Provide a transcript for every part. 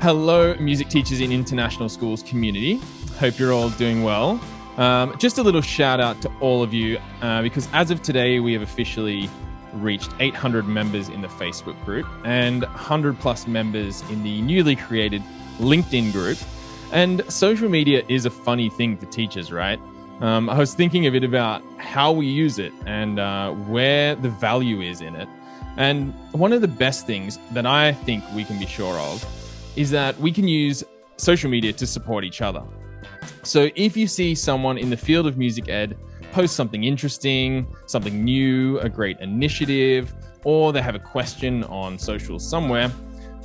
Hello, music teachers in international schools community. Hope you're all doing well. Just a little shout out to all of you because as of today, we have officially reached 800 members in the Facebook group and 100 plus members in the newly created LinkedIn group. And social media is a funny thing for teachers, right? I was thinking a bit about how we use it and where the value is in it. And one of the best things that I think we can be sure of is that we can use social media to support each other. So if you see someone in the field of music ed post something interesting, something new, a great initiative, or they have a question on social somewhere,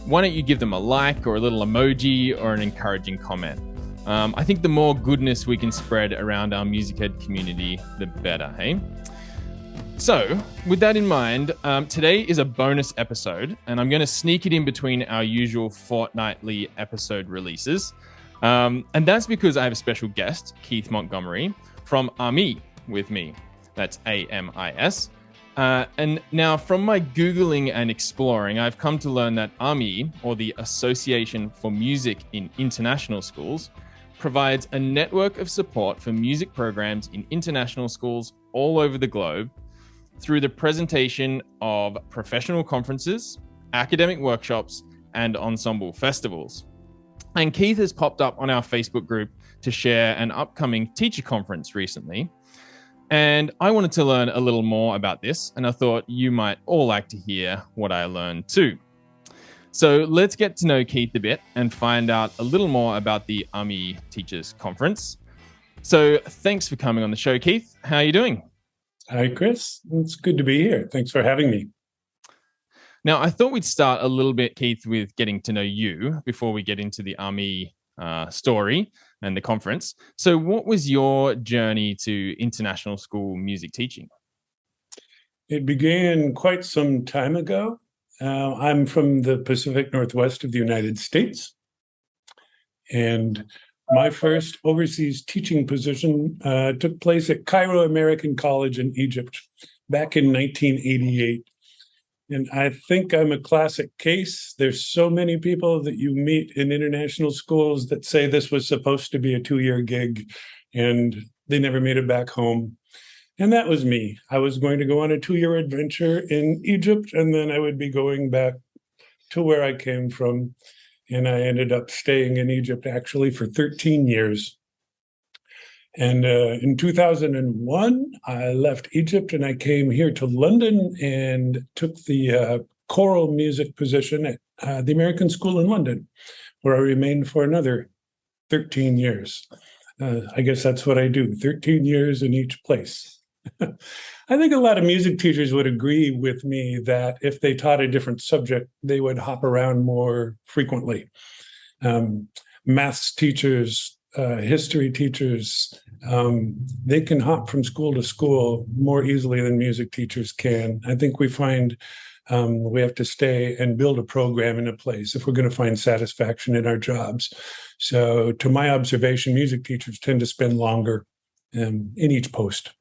why don't you give them a like or a little emoji or an encouraging comment? I think the more goodness we can spread around our music ed community, the better, hey? So, with that in mind, today is a bonus episode, and I'm going to sneak it in between our usual fortnightly episode releases. And that's because I have a special guest, Keith Montgomery, from AMIS with me. That's AMIS. And now, from my Googling and exploring, I've come to learn that AMIS, or the Association for Music in International Schools, provides a network of support for music programs in international schools all over the globe, through the presentation of professional conferences, academic workshops, and ensemble festivals. And Keith has popped up on our Facebook group to share an upcoming teacher conference recently. And I wanted to learn a little more about this, and I thought you might all like to hear what I learned too. So let's get to know Keith a bit and find out a little more about the AMIS Teachers Conference. So thanks for coming on the show, Keith. How are you doing? Hi, Chris. It's good to be here. Thanks for having me. Now, I thought we'd start a little bit, Keith, with getting to know you before we get into the AMIS story and the conference. So what was your journey to international school music teaching? It began quite some time ago. I'm from the Pacific Northwest of the United States, and my first overseas teaching position took place at Cairo American College in Egypt back in 1988. And I think I'm a classic case. There's so many people that you meet in international schools that say this was supposed to be a 2-year gig and they never made it back home. And that was me. I was going to go on a 2-year adventure in Egypt, and then I would be going back to where I came from. And I ended up staying in Egypt actually for 13 years. And in 2001, I left Egypt and I came here to London and took the choral music position at the American School in London, where I remained for another 13 years. I guess that's what I do, 13 years in each place. I think a lot of music teachers would agree with me that if they taught a different subject, they would hop around more frequently. Maths teachers, history teachers, they can hop from school to school more easily than music teachers can. I think we find we have to stay and build a program in a place if we're going to find satisfaction in our jobs. So to my observation, music teachers tend to spend longer in each post.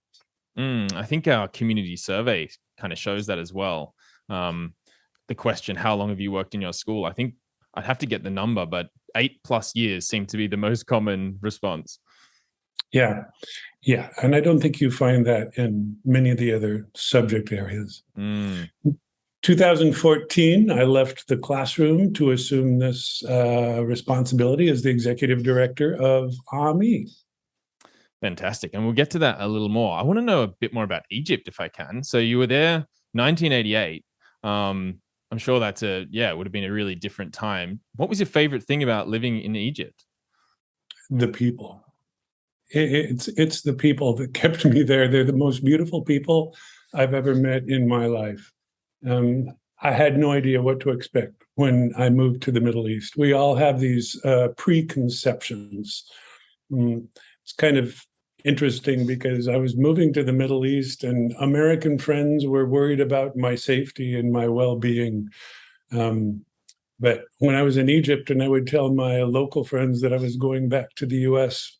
I think our community survey kind of shows that as well. The question, how long have you worked in your school? I think I'd have to get the number, but 8+ years seem to be the most common response. Yeah. And I don't think you find that in many of the other subject areas. 2014, I left the classroom to assume this responsibility as the executive director of AMIS. Fantastic. And we'll get to that a little more. I want to know a bit more about Egypt if I can. So you were there 1988. I'm sure that's it would have been a really different time. What was your favorite thing about living in Egypt? The people. It's the people that kept me there. They're the most beautiful people I've ever met in my life. I had no idea what to expect when I moved to the Middle East. We all have these preconceptions. It's kind of interesting because I was moving to the Middle East and American friends were worried about my safety and my well-being. But when I was in Egypt and I would tell my local friends that I was going back to the U.S.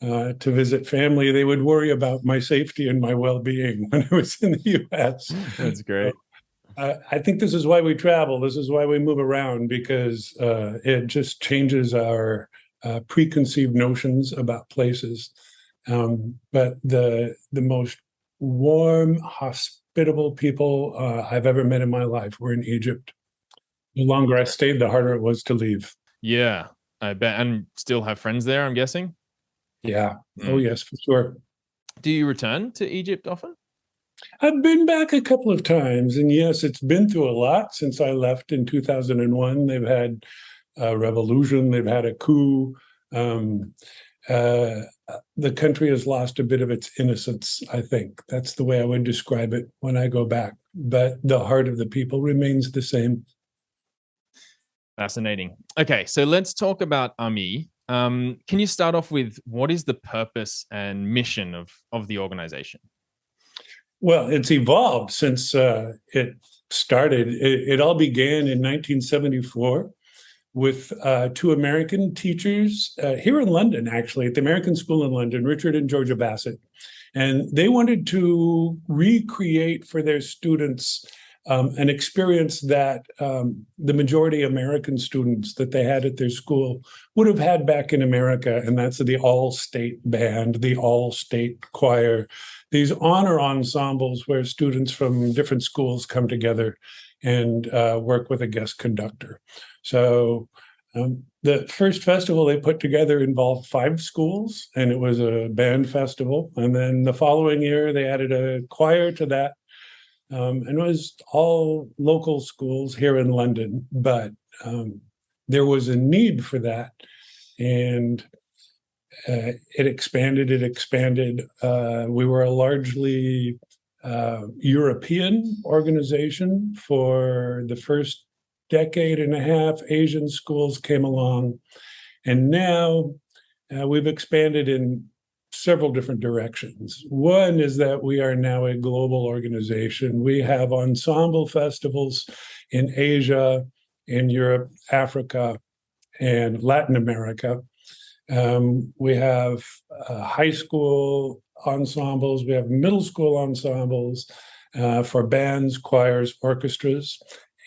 To visit family, they would worry about my safety and my well-being when I was in the U.S. That's great. I think this is why we travel. This is why we move around, because it just changes our preconceived notions about places. But the most warm, hospitable people I've ever met in my life were in Egypt. The longer I stayed, the harder it was to leave. Yeah, I bet. And still have friends there, I'm guessing? Yeah. Oh, Mm. yes, for sure. Do you return to Egypt often? I've been back a couple of times, and yes, it's been through a lot since I left in 2001. They've had a revolution, they've had a coup. Um, uh, the country has lost a bit of its innocence, I think. That's the way I would describe it when I go back. But the heart of the people remains the same. Fascinating. Okay, so let's talk about AMI. Can you start off with what is the purpose and mission of the organization? Well, it's evolved since it started. It all began in 1974 with two American teachers here in London, actually, at the American School in London, Richard and Georgia Bassett. And they wanted to recreate for their students an experience that the majority American students that they had at their school would have had back in America. And that's the all-state band, the all-state choir, these honor ensembles where students from different schools come together and work with a guest conductor. So the first festival they put together involved 5 schools, and it was a band festival. And then the following year, they added a choir to that. And it was all local schools here in London, but there was a need for that. And it expanded. We were a largely European organization for the first decade and a half. Asian schools came along, and now we've expanded in several different directions. One is that we are now a global organization. We have ensemble festivals in Asia, in Europe, Africa, and Latin America. We have high school ensembles, we have middle school ensembles for bands, choirs, orchestras.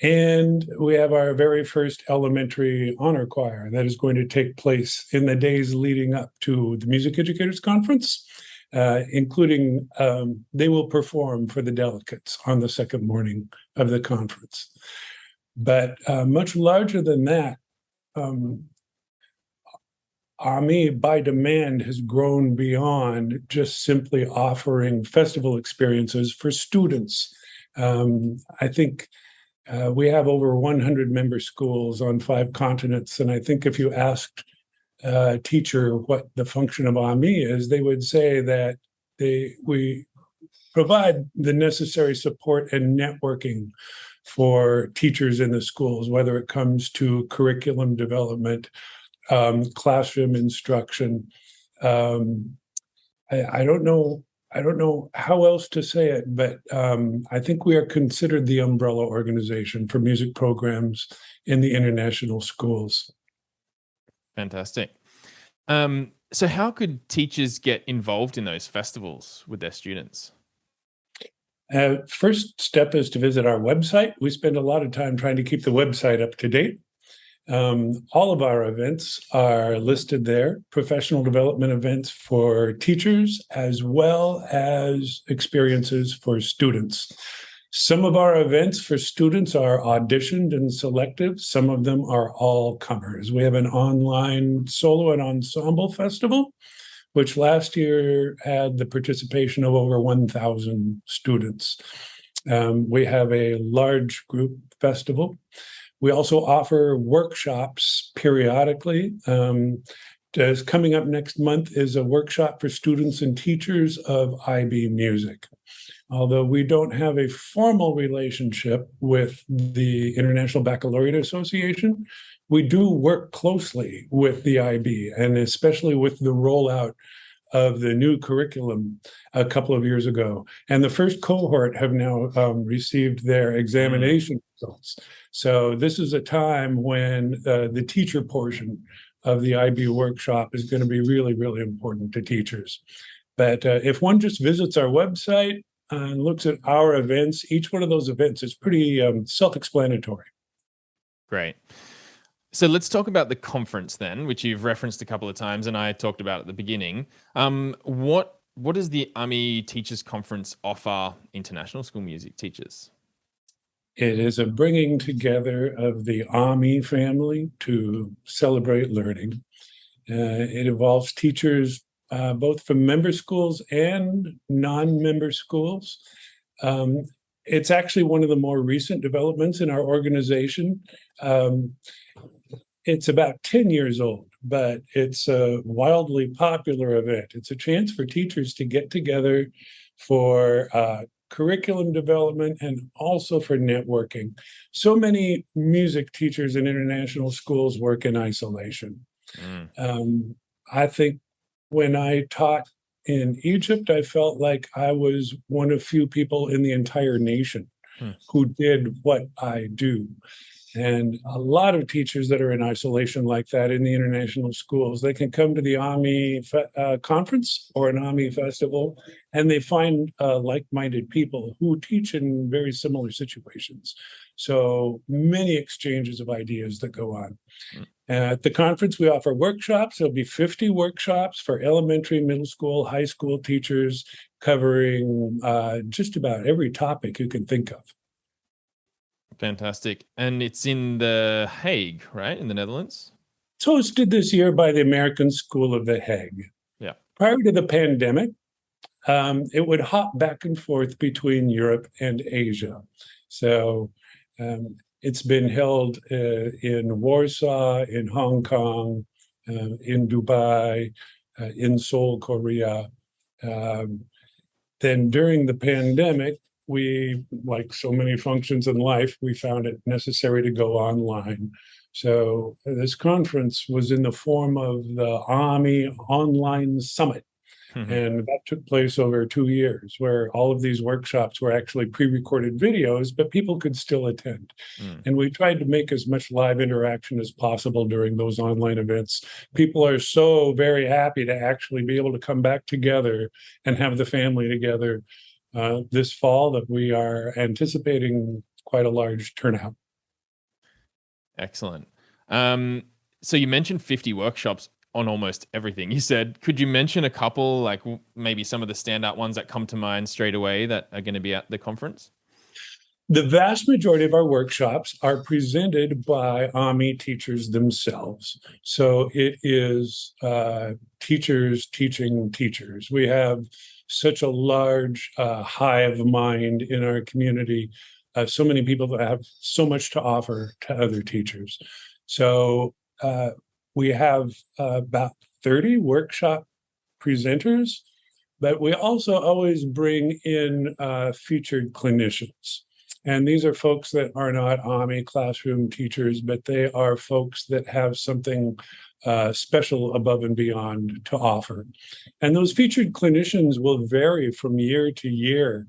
And we have our very first elementary honor choir that is going to take place in the days leading up to the Music Educators Conference, including they will perform for the delegates on the second morning of the conference. But much larger than that, AMI by demand has grown beyond just simply offering festival experiences for students. I think we have over 100 member schools on 5 continents. And I think if you asked a teacher what the function of AMI is, they would say that we provide the necessary support and networking for teachers in the schools, whether it comes to curriculum development, classroom instruction. I don't know how else to say it, but I think we are considered the umbrella organization for music programs in the international schools. Fantastic. So how could teachers get involved in those festivals with their students? First step is to visit our website. We spend a lot of time trying to keep the website up to date. All of our events are listed there, professional development events for teachers, as well as experiences for students. Some of our events for students are auditioned and selective. Some of them are all comers. We have an online solo and ensemble festival, which last year had the participation of over 1,000 students. We have a large group festival. We also offer workshops periodically. As coming up next month is a workshop for students and teachers of IB music. Although we don't have a formal relationship with the International Baccalaureate Association, we do work closely with the IB, and especially with the rollout of the new curriculum a couple of years ago. And the first cohort have now received their examination results. So this is a time when the teacher portion of the IB workshop is going to be really, really important to teachers. But if one just visits our website, and looks at our events, each one of those events is pretty self-explanatory. Great. So let's talk about the conference then, which you've referenced a couple of times, and I talked about at the beginning. What does the AMI Teachers Conference offer international school music teachers? It is a bringing together of the AMI family to celebrate learning. It involves teachers both from member schools and non-member schools. It's actually one of the more recent developments in our organization. It's about 10 years old, but it's a wildly popular event. It's a chance for teachers to get together for curriculum development and also for networking. So many music teachers in international schools work in isolation. I think when I taught in Egypt, I felt like I was one of few people in the entire nation who did what I do. And a lot of teachers that are in isolation like that in the international schools, they can come to the AMI conference or an AMI festival, and they find like-minded people who teach in very similar situations. So many exchanges of ideas that go on. At the conference, we offer workshops. There'll be 50 workshops for elementary, middle school, high school teachers covering just about every topic you can think of. Fantastic. And it's in The Hague, right? In the Netherlands? It's hosted this year by the American School of The Hague. Yeah. Prior to the pandemic, it would hop back and forth between Europe and Asia. So it's been held in Warsaw, in Hong Kong, in Dubai, in Seoul, Korea. Then during the pandemic, we, like so many functions in life, we found it necessary to go online. So this conference was in the form of the AMI Online Summit. And that took place over 2 years, where all of these workshops were actually pre-recorded videos, but people could still attend. And we tried to make as much live interaction as possible during those online events. People are so very happy to actually be able to come back together and have the family together this fall that we are anticipating quite a large turnout. Excellent. So you mentioned 50 workshops on almost everything. You said, could you mention a couple, like maybe some of the standout ones that come to mind straight away that are going to be at the conference? The vast majority of our workshops are presented by AMI teachers themselves. So it is teachers teaching teachers. We have such a large hive mind in our community. So many people that have so much to offer to other teachers. So we have about 30 workshop presenters, but we also always bring in featured clinicians. And these are folks that are not AMI classroom teachers, but they are folks that have something special above and beyond to offer. And those featured clinicians will vary from year to year.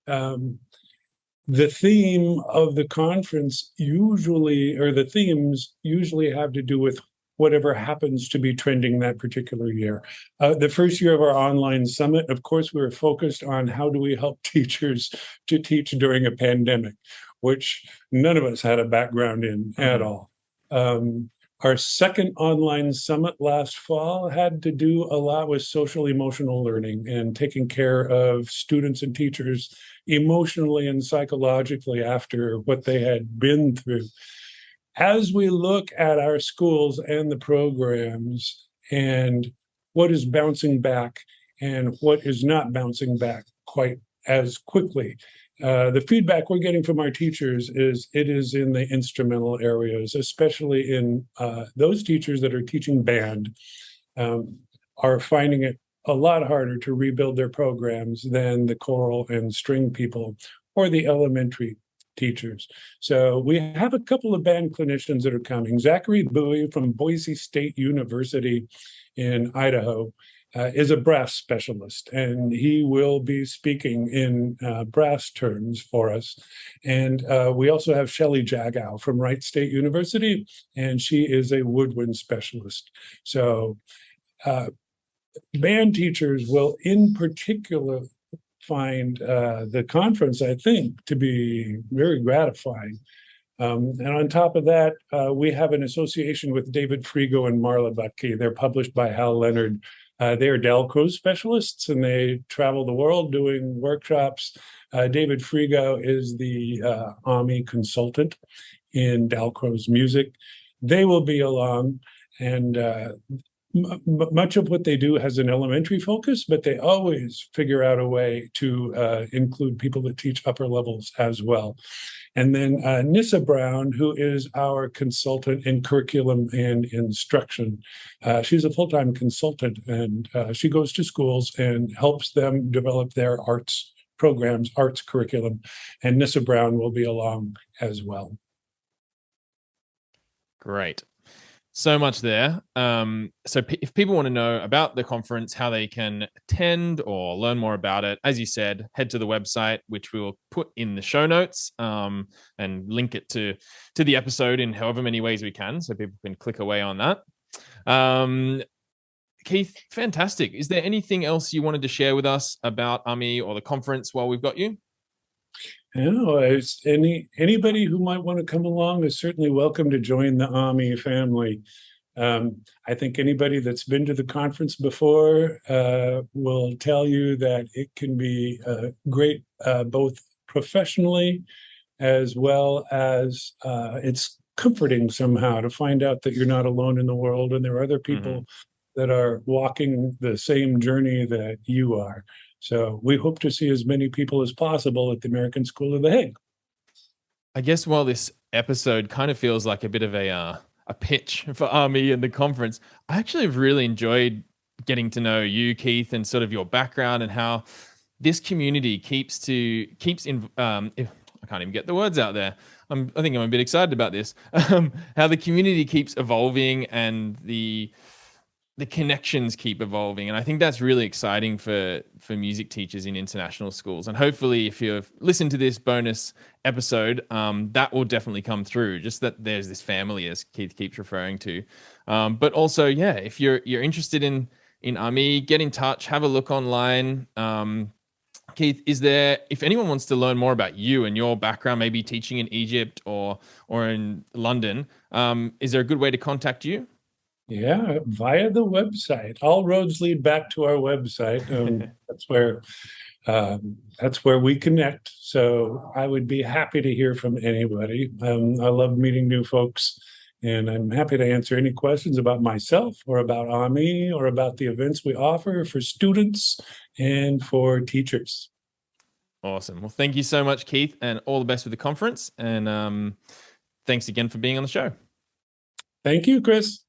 The theme of the conference usually, or the themes usually have to do with whatever happens to be trending that particular year. The first year of our online summit, of course, we were focused on how do we help teachers to teach during a pandemic, which none of us had a background in at all. Our second online summit last fall had to do a lot with social emotional learning and taking care of students and teachers emotionally and psychologically after what they had been through. As we look at our schools and the programs and what is bouncing back and what is not bouncing back quite as quickly, the feedback we're getting from our teachers is it is in the instrumental areas, especially in those teachers that are teaching band, are finding it a lot harder to rebuild their programs than the choral and string people or the elementary teachers. So we have a couple of band clinicians that are coming. Zachary Bowie from Boise State University in Idaho is a brass specialist, and he will be speaking in brass terms for us. And we also have Shelley Jagow from Wright State University, and she is a woodwind specialist. So band teachers will in particular find the conference, I think, to be very gratifying. And on top of that, we have an association with David Frigo and Marla Butke. They're published by Hal Leonard. They are Dalcroze specialists, and they travel the world doing workshops. David Frigo is the AMI consultant in Dalcroze music. They will be along, and much of what they do has an elementary focus, but they always figure out a way to include people that teach upper levels as well. And then Nissa Brown, who is our consultant in curriculum and instruction. She's a full-time consultant, and she goes to schools and helps them develop their arts programs, arts curriculum. And Nissa Brown will be along as well. Great. So much there. So if people want to know about the conference, how they can attend or learn more about it, as you said, head to the website, which we will put in the show notes, and link it to the episode in however many ways we can, so people can click away on that. Keith, fantastic. Is there anything else you wanted to share with us about AMI or the conference while we've got you? Anybody who might want to come along is certainly welcome to join the AMI family. I think anybody that's been to the conference before will tell you that it can be great both professionally as well as it's comforting somehow to find out that you're not alone in the world and there are other people that are walking the same journey that you are. So we hope to see as many people as possible at the American School of the Hague. I guess while this episode kind of feels like a bit of a pitch for AMI and the conference, I actually have really enjoyed getting to know you, Keith, and sort of your background and how this community keeps in. I can't even get the words out there. I think I'm a bit excited about this. How the community keeps evolving and the connections keep evolving. And I think that's really exciting for music teachers in international schools. And hopefully if you've listened to this bonus episode, that will definitely come through, just that there's this family, as Keith keeps referring to. But also, yeah, if you're interested in AMI, get in touch, have a look online. Keith, if anyone wants to learn more about you and your background, maybe teaching in Egypt or in London, is there a good way to contact you? Yeah, via the website. All roads lead back to our website. That's where we connect. So I would be happy to hear from anybody. I love meeting new folks, and I'm happy to answer any questions about myself or about AMI or about the events we offer for students and for teachers. Awesome. Well, thank you so much, Keith, and all the best with the conference. And thanks again for being on the show. Thank you, Chris.